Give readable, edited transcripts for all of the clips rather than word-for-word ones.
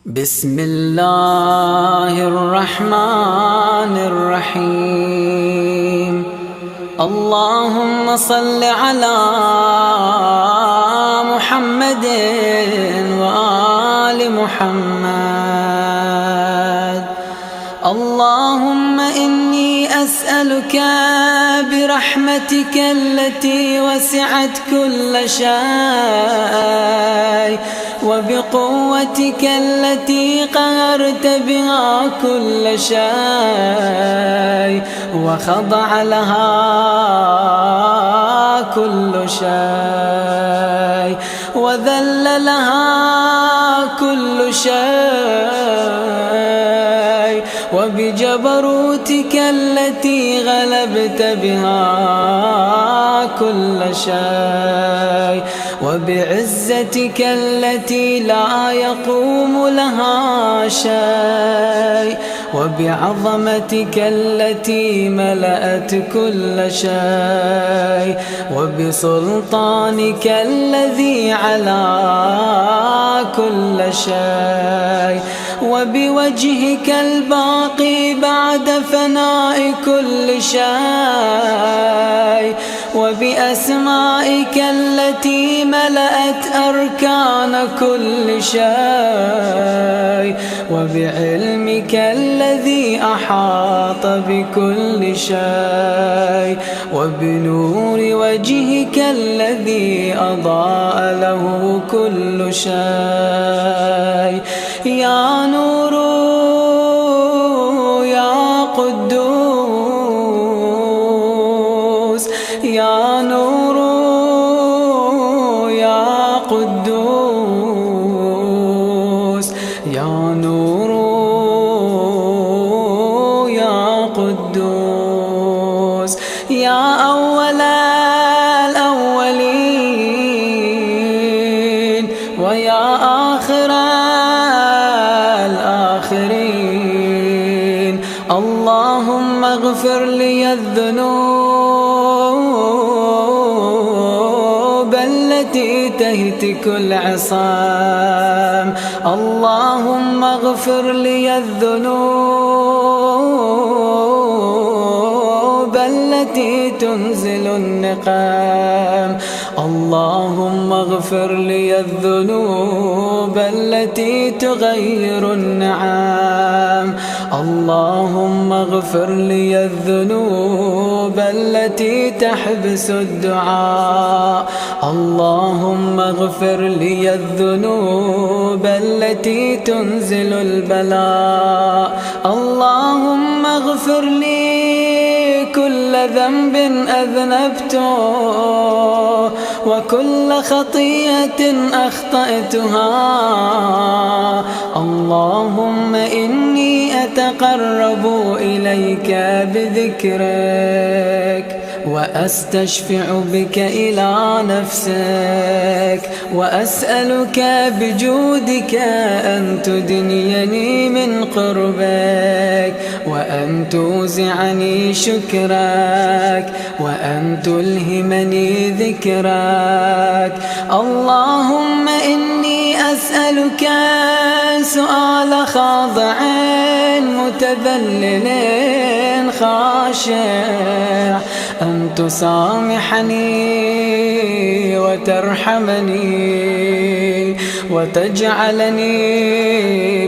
بسم الله الرحمن الرحيم. اللهم صل على محمد وآل محمد. اللهم إني أسألك برحمتك التي وسعت كل شيء وبقوتك التي قهرت بها كل شيء وخضع لها كل شيء وذل لها كل شيء وبجبروتك التي غلبت بها كل شيء وبعزتك التي لا يقوم لها شيء وبعظمتك التي ملأت كل شيء وبسلطانك الذي على كل شيء وبوجهك الباقي بعد فناء كل شيء وبأسمائك التي ملأت أركان كل شيء وبعلمك الذي أحاط بكل شيء وبنور وجهك الذي أضاء له كل شيء. يا نور يا قدوس، يا نور يا قدوس، يا نور يا قدوس. يا أول الأولين ويا آخر الآخرين. اللهم اغفر لي الذنوب التي تهتك العصام. اللهم اغفر لي الذنوب التي تنزل النقام. اللهم اغفر لي الذنوب التي تغير النعام. اللهم اغفر لي الذنوب التي تحبس الدعاء. اللهم اغفر لي الذنوب التي تنزل البلاء. اللهم اغفر لي كل ذنب أذنبته وكل خطيئة أخطأتها. اللهم إني أتقرب إليك بذكرك وأستشفع بك إلى نفسك وأسألك بجودك أن تدنيني من قربك وأن توزعني شكرك وأن تلهمني ذكرك. اللهم إني أسألك سؤال خاضع متذلل خاشع أن تسامحني وترحمني وتجعلني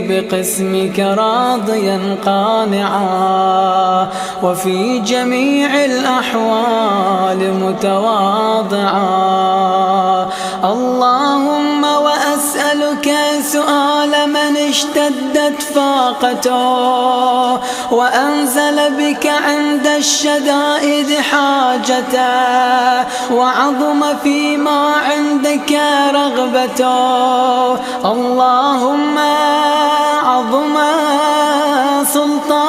بقسمك راضيا قانعا وفي جميع الأحوال متواضعا. اللهم وأسألك سؤال من اشتدت فاقته وأنزل بك عند الشدائد حاجته وعظم فيما عندك رغبته. اللهم عظم سلطانك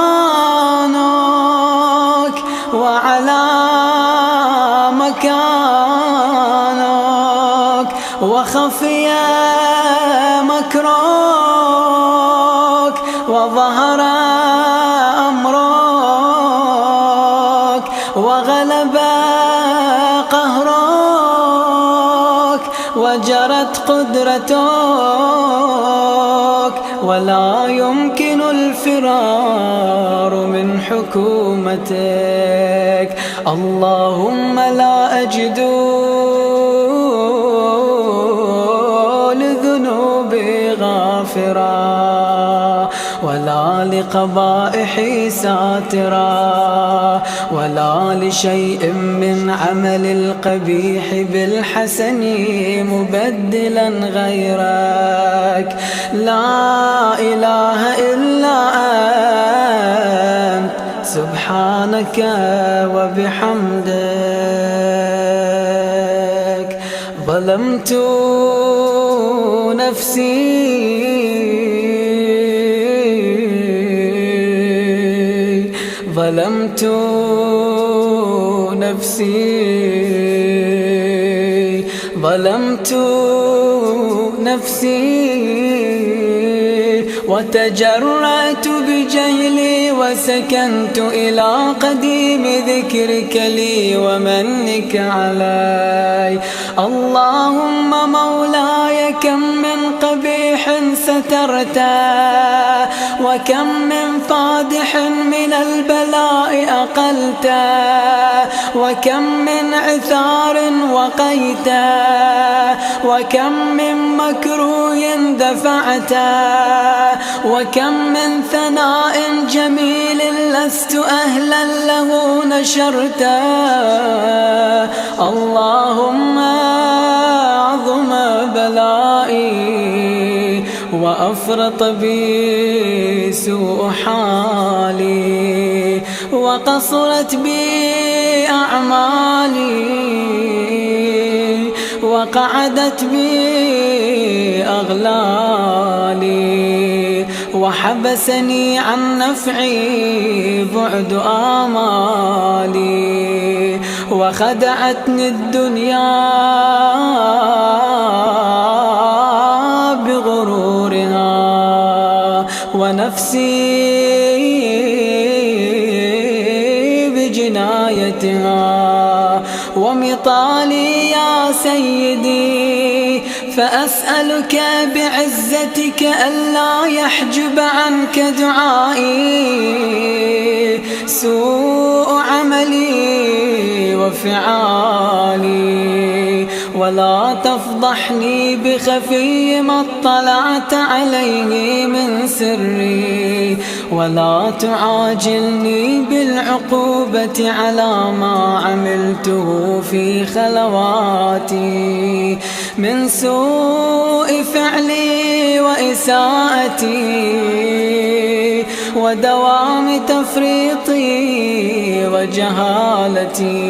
وعلى مكانك وخفي مكرك وظهر أمرك وغلب قهرك وجرت قدرتك، ولا يمكن الفرار من حكومتك. اللهم لا أجد لذنوبي غافرا، ولا لقبائحي ساترا، ولا لشيء من عمل القبيح بالحسن مبدلا غيرك. لا إله إلا أنت سبحانك وبحمدك. ظلمت نفسي ظلمت نفسي ظلمت نفسي، وتجرأت بجهلي وسكنت إلى قديم ذكرك لي ومنك علي. اللهم مولاي كم من قبيح سترته، وكم من فادح من البلاء أقلته، وكم من عثار وقيته، وكم من مكروه دفعته، وكم من ثناء جميل لست أهلا له نشرته. اللهم عظم بلائي وأفرط بي سوء حالي، وقصرت بي أعمالي، وقعدت بي أغلالي، وحبسني عن نفعي بعد آمالي، وخدعتني الدنيا بغرورها، ونفسي بجنايتها، ومطالي يا سيدي، فأسألك بعزتك ألا يحجب عنك دعائي سوء عملي وفعالي، ولا تفضحني بخفي ما اطلعت عليه من سري، ولا تعاجلني بالعقوبة على ما عملته في خلواتي من سوء فعلي وإساءتي، ودوام تفريطي وجهالتي،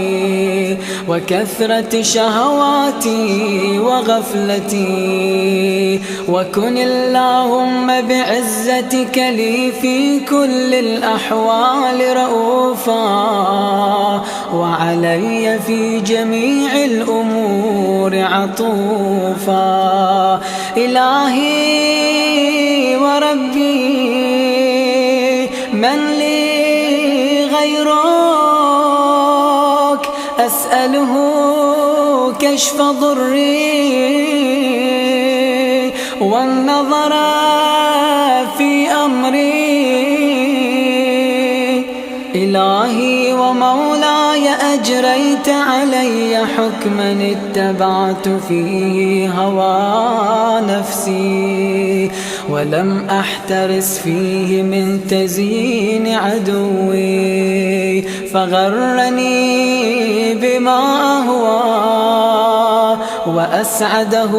وكثرة شهواتي وغفلتي. وكن اللهم بعزتك لي في كل الأحوال رؤوفا، وعلي في جميع الأمور عطوفا. إلهي وربي من لي غيرك، أسأله كشف ضري والنظر في أمري. إلهي ومولاي أجريت علي حكما اتبعت فيه هوى نفسي، ولم أحترس فيه من تزيين عدوي، فغرني بما أهوى وأسعده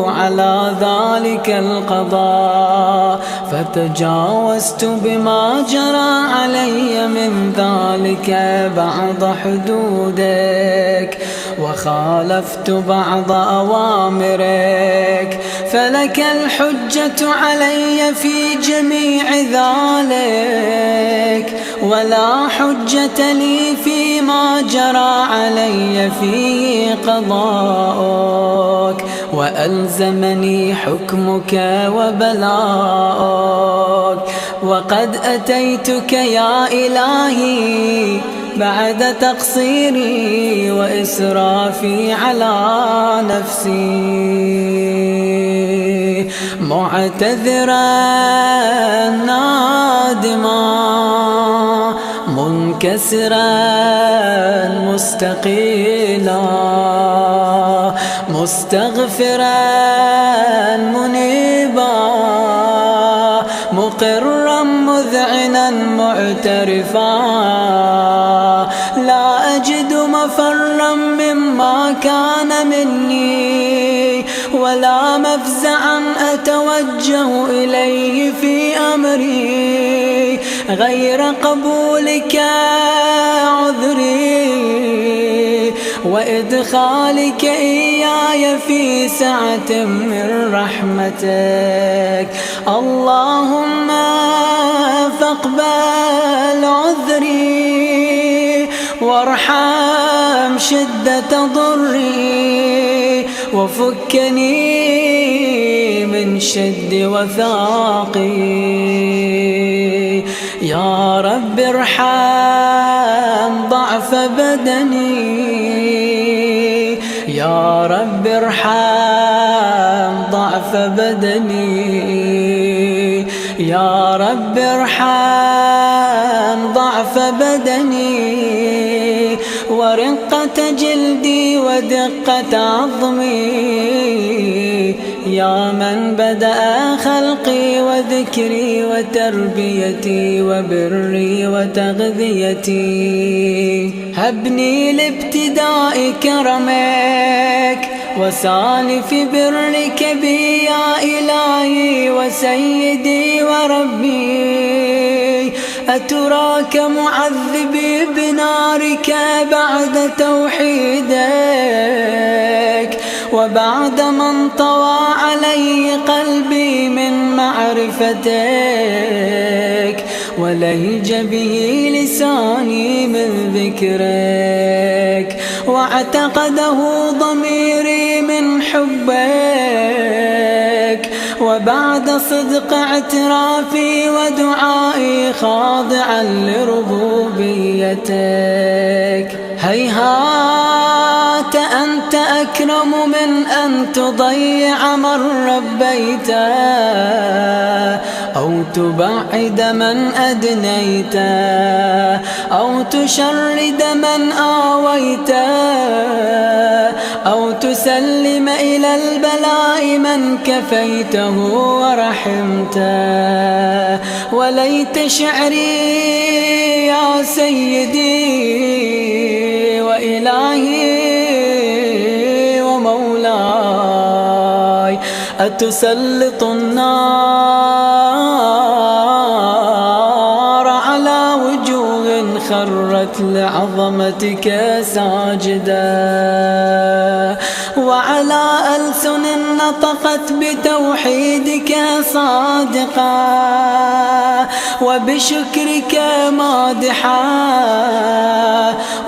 على ذلك القضاء، فتجاوزت بما جرى علي من ذلك بعض حدودك، وخالفت بعض أوامرك، فلك الحجة علي في جميع ذلك، ولا حجة لي فيما جرى علي فيه قضاءك، وألزمني حكمك وبلاءك. وقد أتيتك يا إلهي بعد تقصيري وإسرافي على نفسي، معتذرا نادما منكسرا مستقيلا، مستغفرا منيبا، مقرا مذعنا معترفا، لا أجد مفرا مما كان مني، ولا مفزعا أتوجه إليه في أمري غير قبولك عذري وإدخالك إياي في سعة من رحمتك. اللهم فاقبل عذري وارحم شدة ضري، وفكني من شد وثاقي. يا رب ارحم ضعف بدني، يا رب ارحم ضعف بدني، يا رب ارحم ضعف بدني، ورقة جلدي ودقة عظمي. يا من بدأ خلقي وذكري وتربيتي وبري وتغذيتي، هبني لابتداء كرمك وسالف برك بي يا إلهي وسيدي وربي. أتراك معذبي بنارك بعد توحيدك، وبعد ما انطوى علي قلبي من معرفتك، ولهج به لساني من ذكرك، واعتقده ضميري من حبك، وبعد صدق اعترافي ودعائي خاضعا لربوبيتك. هيهات أنت أكرم من أن تضيع من ربيت، أو تبعد من أدنيت، أو تشرد من آويت، أو تسلم إلى البلاء من كفيته ورحمته. وليت شعري يا سيدي وإلهي ومولاي، أتسلط النار على وجوه خرت لعظمتك ساجدا، وعلى ألسن نطقت بتوحيدك صادقا، وبشكرك مادحا،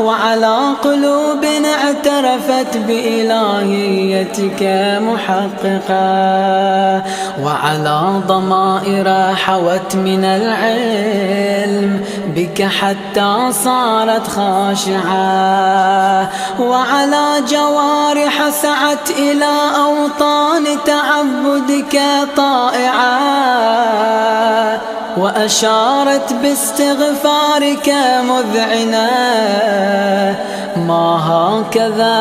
وعلى قلوب اعترفت بإلهيتك محققا، وعلى ضمائر حوت من العلم بك حتى صارت خاشعة، وعلى جوارح سعت إلى أوطان تعبدك طائعة، وأشارت باستغفارك مذعنة. ما هكذا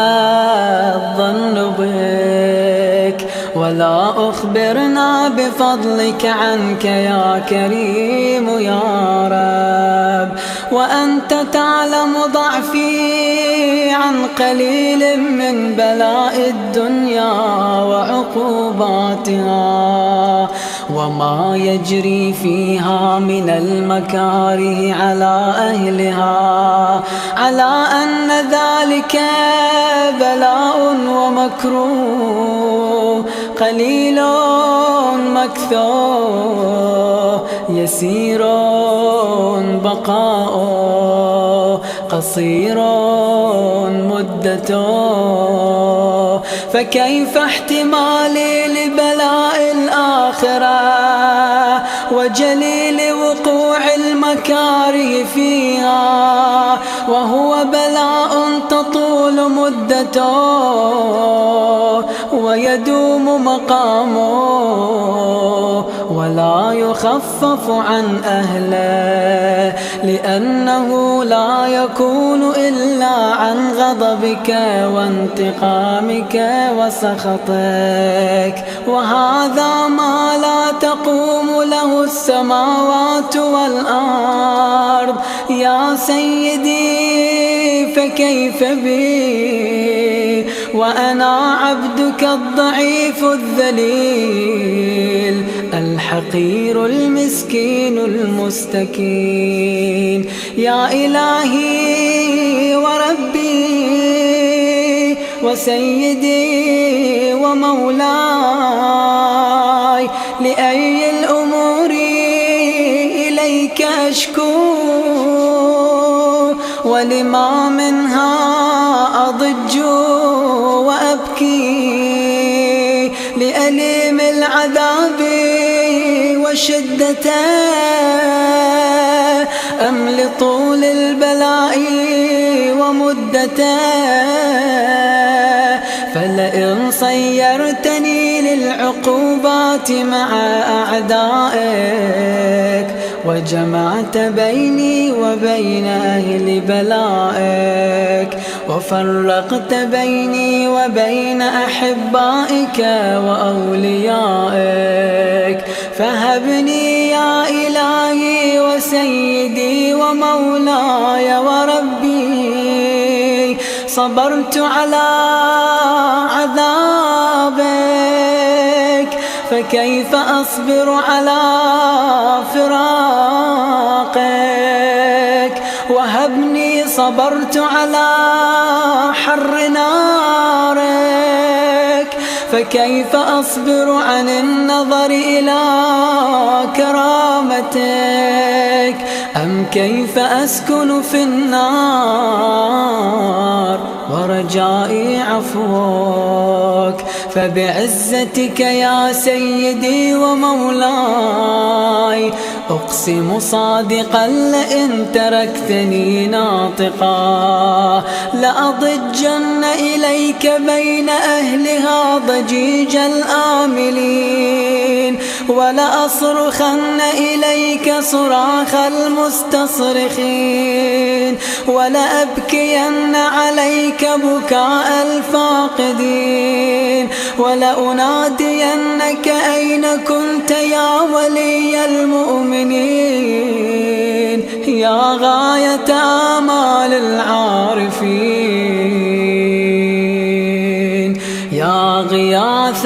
الظن بك، ولا أخبرنا بفضلك عنك يا كريم يا رب، وأنت تعلم ضعفي عن قليل من بلاء الدنيا وعقوباتها، وما يجري فيها من المكاره على أهلها، على أن ذلك بلاء ومكروه، قليل مكثور، يسير بقاء، قصير مدته. فكيف احتمالي لبلاء الآخرة وجليل وقوع المكاره فيها، وهو بلاء تطول مدته ويدوم مقامه ولا يخفف عن أهله، لأنه لا يكون إلا عن غضبك وانتقامك وسخطك، وهذا ما لا تقوم له السماوات والأرض. يا سيدي فكيف بي وأنا عبدك الضعيف الذليل الحقير المسكين المستكين. يا إلهي وربي وسيدي ومولاي، لأي الأمور إليك أشكو ولما منها أضج وأبكي، لأليم العذاب وشدته أم لطول البلاء ومدته؟ فلئن صيرتني للعقوبات مع أعدائك وجمعت بيني وبين أهل بلائك وفرقت بيني وبين أحبائك وأوليائك، فهبني يا إلهي وسيدي ومولاي وربي، صبرت على عذابك فكيف أصبر على فراقك؟ وهبني صبرت على حر نارك فكيف أصبر عن النظر إلى كرامتك؟ أم كيف أسكن في النار ورجائي عفوك؟ فبعزتك يا سيدي ومولاي أقسم صادقا لئن تركتني ناطقا لأضجن إليك بين أهلها ضجيج الآملين، ولأصرخن إليك صراخ المستصرخين، ولأبكين عليك بكاء الفاقدين، ولأنادينك أين كنت يا ولي المؤمنين، يا غاية آمال العارفين، يا غياث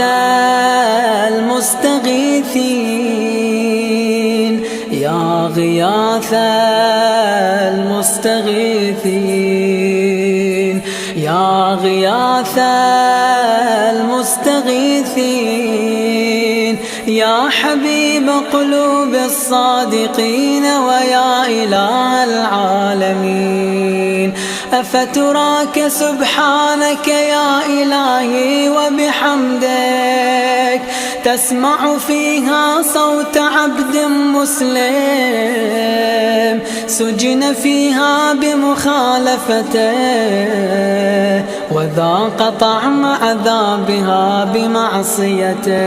المستغيثين، يا غياث المستغيثين، يا غياث المستغيثين، يا حبيب قلوب الصادقين ويا إله العالمين. أفتراك سبحانك يا إلهي وبحمدك تسمع فيها صوت عبد مسلم سجن فيها بمخالفته وذاق طعم عذابها بمعصيته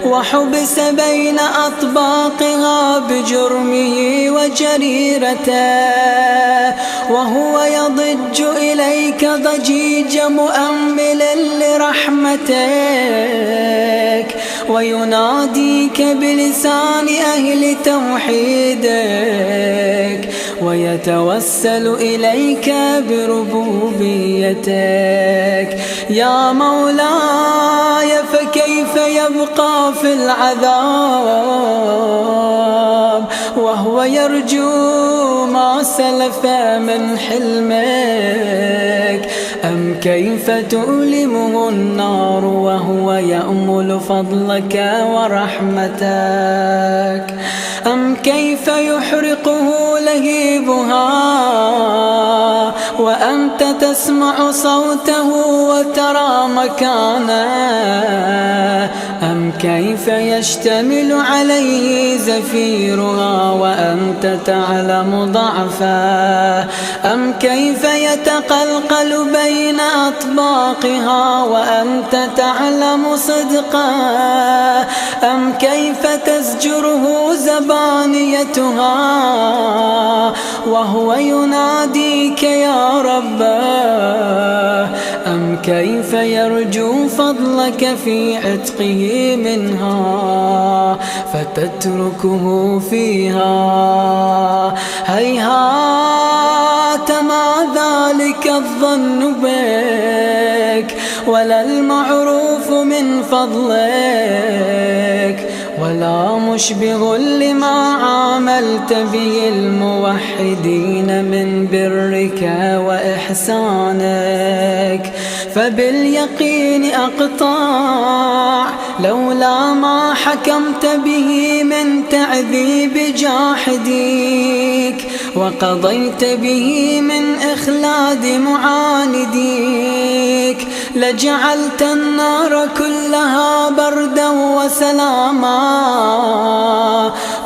وحبس بين أطباقها بجرمه وجريرته وهو يضج إليك ضجيج مؤمل لرحمتك ويناديك بلسان أهل توحيدك ويتوسل إليك بربوبيتك. يا مولاي فكيف يبقى في العذاب وهو يرجو ما سلف من حلمك؟ أم كيف تؤلمه النار وهو يأمل فضلك ورحمتك؟ أم كيف يحرقه لهيبها وأنت تسمع صوته وترى مكانه؟ أم أم كيف يشتمل عليه زفيرها وأنت تعلم ضعفا؟ أم كيف يتقلقل بين أطباقها وأنت تعلم صدقا؟ أم كيف تزجره زبانيتها وهو يناديك يا رباه؟ أم كيف يرجو فضلك في عتقه منها فتتركه فيها؟ هيهات ما ذلك الظن بك ولا المعروف من فضلك ولا مشبه لما عاملت به الموحدين من برك وإحسانك. فباليقين أقطع لولا ما حكمت به من تعذيب جاحديك وقضيت به من إخلاد معانديك لجعلت النار كلها بردا وسلاما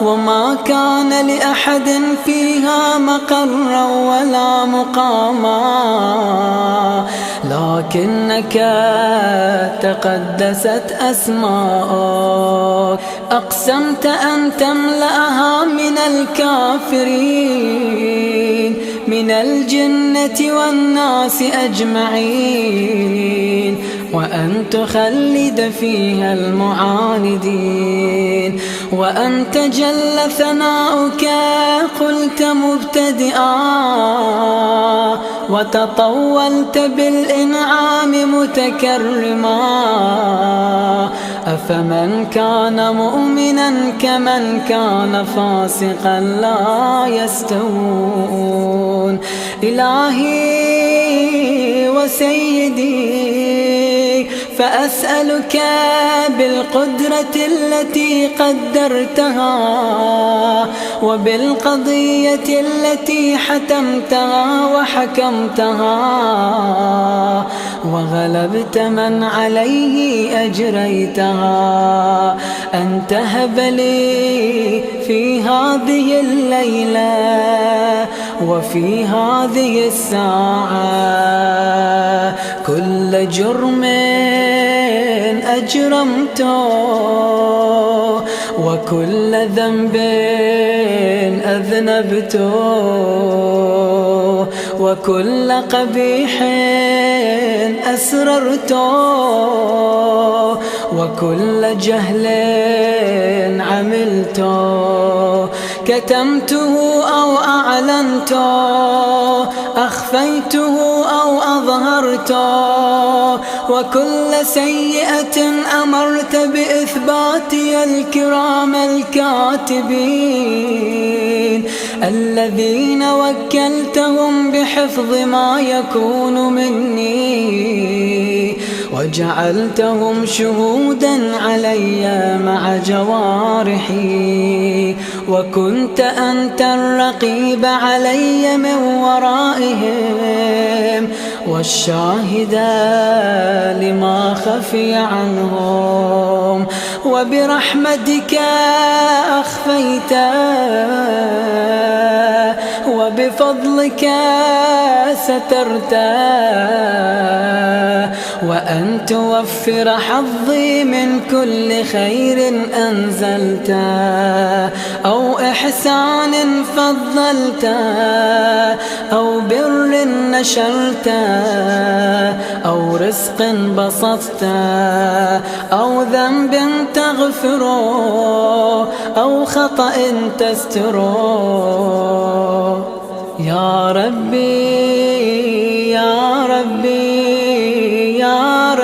وما كان لأحد فيها مقرا ولا مقاما. لكنك تقدست أسماءك أقسمت أن تملأها من الكافرين من الجنة والناس أجمعين وأن تخلد فيها المعاندين. وأنت جل ثناؤك قلت مبتدئا وتطولت بالإنعام متكرما. أفمن كان مؤمنا كمن كان فاسقا لا يستوون. إلهي وسيدي فأسألك بالقدرة التي قدرتها وبالقضية التي حتمتها وحكمتها وغلبت من عليه أجريتها أن تهب لي في هذه الليلة وفي هذه الساعة كل جرم أجرمته وكل ذنب أذنبته وكل قبيح أسررته وكل جهل عملته كتمته أو أعلنته أخفيته أو أظهرته وكل سيئة أمرت بإثباتي الكرام الكاتبين الذين وكلتهم بحفظ ما يكون مني وجعلتهم شهودا علي مع جوارحي وكنت أنت الرقيب علي من ورائهم والشاهد لما خفي عنهم وبرحمتك أخفيت وبفضلك سترت وأن توفر حظي من كل خير أنزلت أو إحسان فضلت أو بر نشرت أو رزق بسطت أو ذنب تغفر أو خطأ تستر يا ربي يا ربي يا رب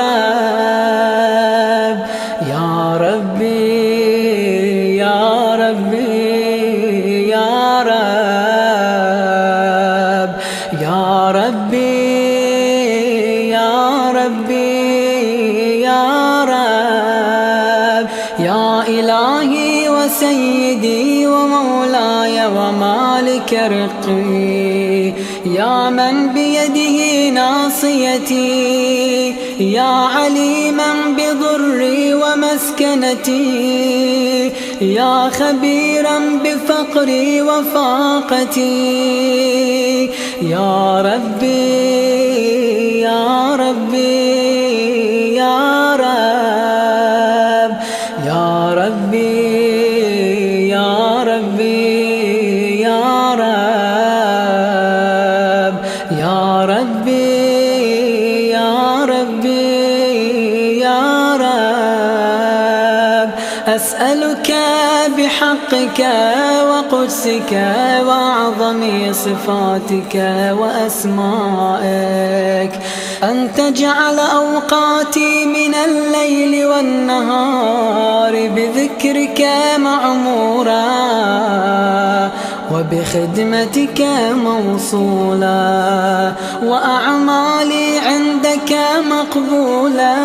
يا ربي يا ربي يا رب يا ربي يا ربي يا رب يا إلهي وسيدي ومولاي ومالك رقي يا من بيده ناصيتي يا عليما بضري ومسكنتي، يا خبيرا بفقري وفاقتي، يا ربي يا ربي يا رب، يا ربي يا ربي يا رب، يا ربي يا ربي يا رب. أسألك بحقك وقدسك وأعظم صفاتك وأسمائك أن تجعل أوقاتي من الليل والنهار بذكرك معمورا، وبخدمتك موصولا، وأعمالي عندك مقبولا،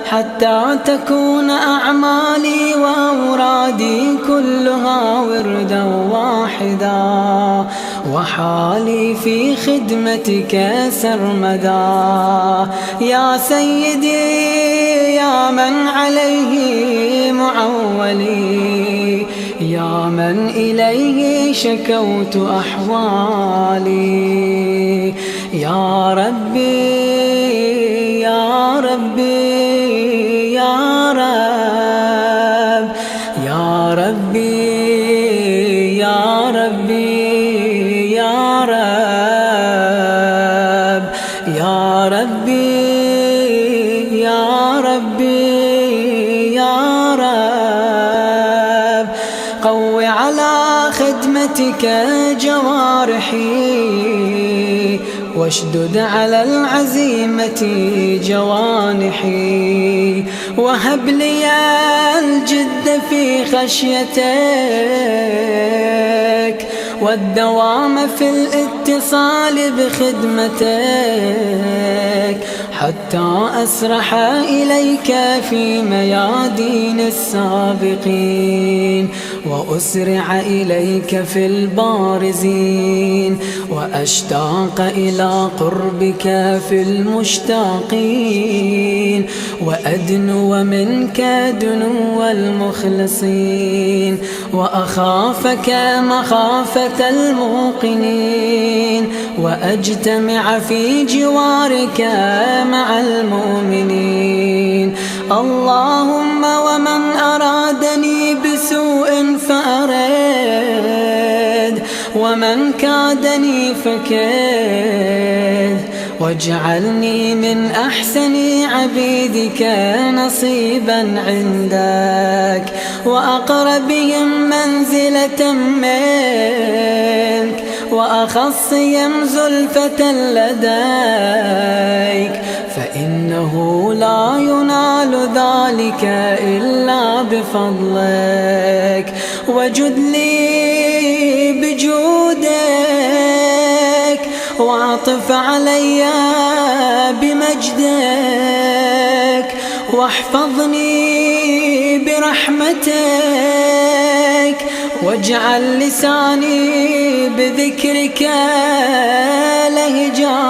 حتى تكون أعمالي وأورادي كلها وردا واحدا، وحالي في خدمتك سرمدا. يا سيدي يا من عليه معولي، يا من إليه شكوت أحوالي، يا ربي يا ربي يا رب، يا ربي يا ربي يا رب، يا ربي يا ربي يا رب. قو على خدمتك جوارحي، واشدد على العزيمة جوانحي، وهب لي الجد في خشيتك، والدوام في الاتصال بخدمتك، حتى أسرح إليك في ميادين السابقين، وأسرع إليك في البارزين، وأشتاق إلى قربك في المشتاقين، وأدنو منك دنو المخلصين، وأخافك مخافة الموقنين، وأجتمع في جوارك مع المؤمنين. اللهم ومن أرادني بسوء فأرد، ومن كادني فكد، واجعلني من أحسن عبيدك نصيبا عندك، وأقربهم منزلة منك، وأخصهم زلفة لديك، فإنه لا ينال ذلك إلا بفضلك. وجد لي بجودك، واعطف علي بمجدك، واحفظني برحمتك، واجعل لساني بذكرك لهجا،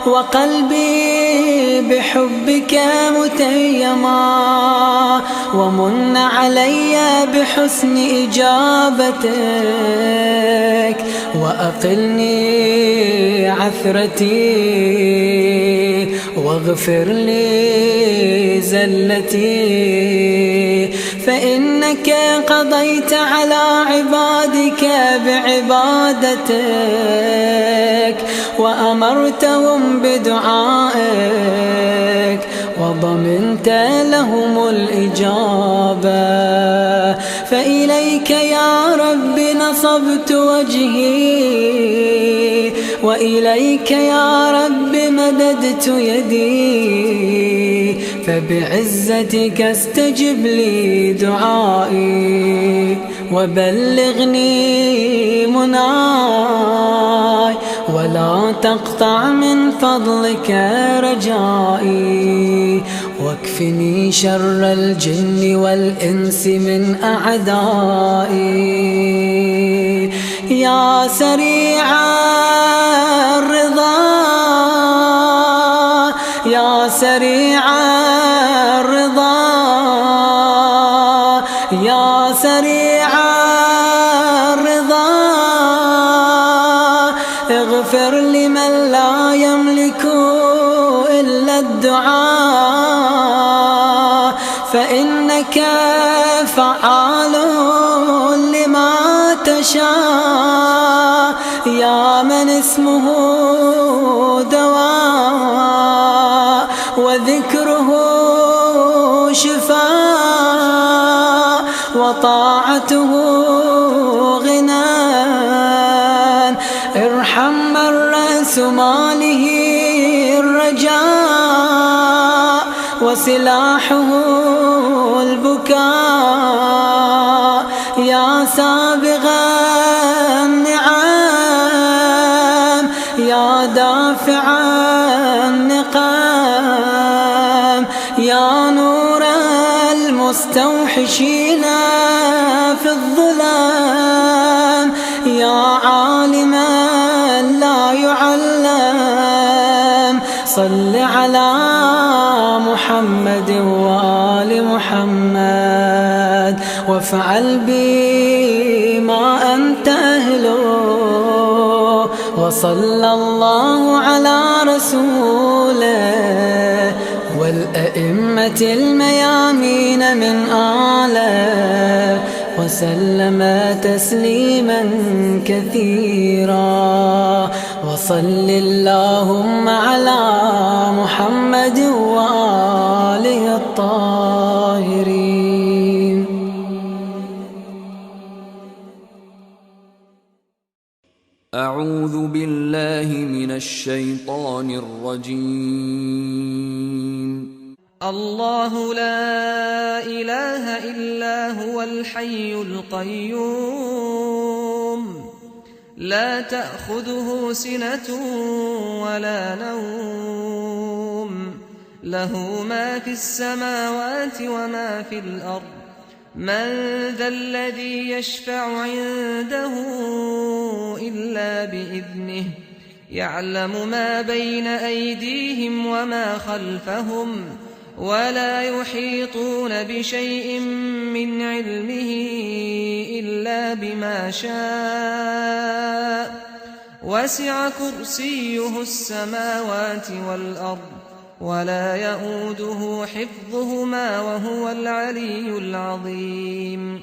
وقلبي بحبك متيما، ومن علي بحسن إجابتك، وأقلني عثرتي، واغفر لي زلتي، فإنك قضيت على عبادك بعبادتك، وأمرتهم بدعائك، وضمنت لهم الإجابة. فإليك يا رب نصبت وجهي، وإليك يا رب مددت يدي، فبعزتك استجب لي دعائي، وبلغني مناي، ولا تقطع من فضلك رجائي، واكفني شر الجن والإنس من أعدائي. يا سريع الرضا يا سريع الرضا يا سريع الرضا اغفر لمن لا يملك إلا الدعاء فإنك فعال لما تشاء يا من اسمه دواء وذكره شفاء وطاعته غنى ارحم من رأس ماله الرجاء وسلاحه البكاء يا سابغ النعم يا دافع النقام يا نور المستوحشين في الظلام يا عالما لا يعلم صل على محمد وآل محمد وافعل بي ما أنت أهله وصلى الله على رسوله والأئمة الميامين من آله وسلم تسليما كثيرا وصل اللهم على محمد وآله الطاهرين. أعوذ بالله من الشيطان الرجيم. الله لا إله إلا هو الحي القيوم لا تأخذه سنة ولا نوم له ما في السماوات وما في الأرض من ذا الذي يشفع عنده إلا بإذنه يعلم ما بين أيديهم وما خلفهم ولا يحيطون بشيء من علمه إلا بما شاء وسع كرسيه السماوات والأرض ولا يؤوده حفظهما وهو العلي العظيم.